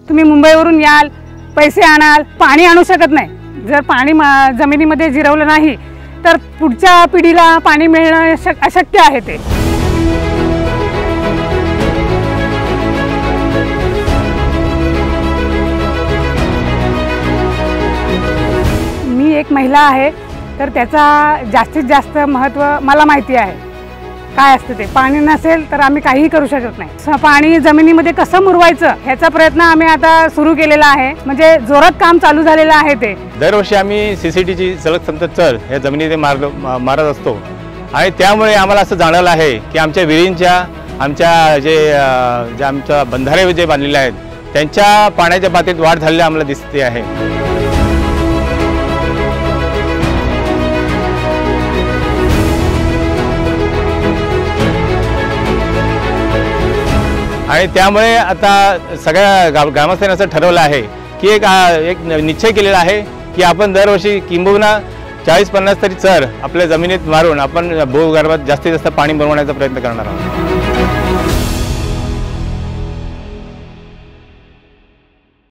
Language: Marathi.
तुम्ही मुंबईवरून याल, पैसे आणाल, पाणी आणू शकत नाही। जर पाणी जमिनीमध्ये जिरवलं नाही तर पुढच्या पिढीला पाणी मिळणं अशक्य आहे ते। मी एक महिला आहे तर त्याचा जास्तीत जास्त महत्त्व मला माहिती आहे। काय असतं ते पाणी नसेल तर आम्ही काहीही करू शकत नाही। पाणी जमिनीमध्ये कसं मुरवायचं ह्याचा प्रयत्न आम्ही आता सुरू केलेला आहे, म्हणजे जोरात काम चालू झालेलं आहे ते। दरवर्षी आम्ही सीसीटीची सलग संतत चर हे जमिनीत मारत असतो आणि त्यामुळे आम्हाला असं जाणवलं आहे की आमच्या विहिरींच्या आमच्या जे आमच्या बंधारे जे बांधलेले आहेत त्यांच्या पाण्याच्या पातळीत वाढ झालेली आम्हाला दिसते आहे। आणि त्यामुळे आता सगळ्या ग्रामस्थांनी असं ठरवलं आहे की एक निश्चय केलेला आहे की आपण दरवर्षी किंबहुना 40-50 तरी चर आपल्या जमिनीत मारून आपण भूगर्भात जास्तीत जास्त पाणी बनवण्याचा प्रयत्न करणार आहोत।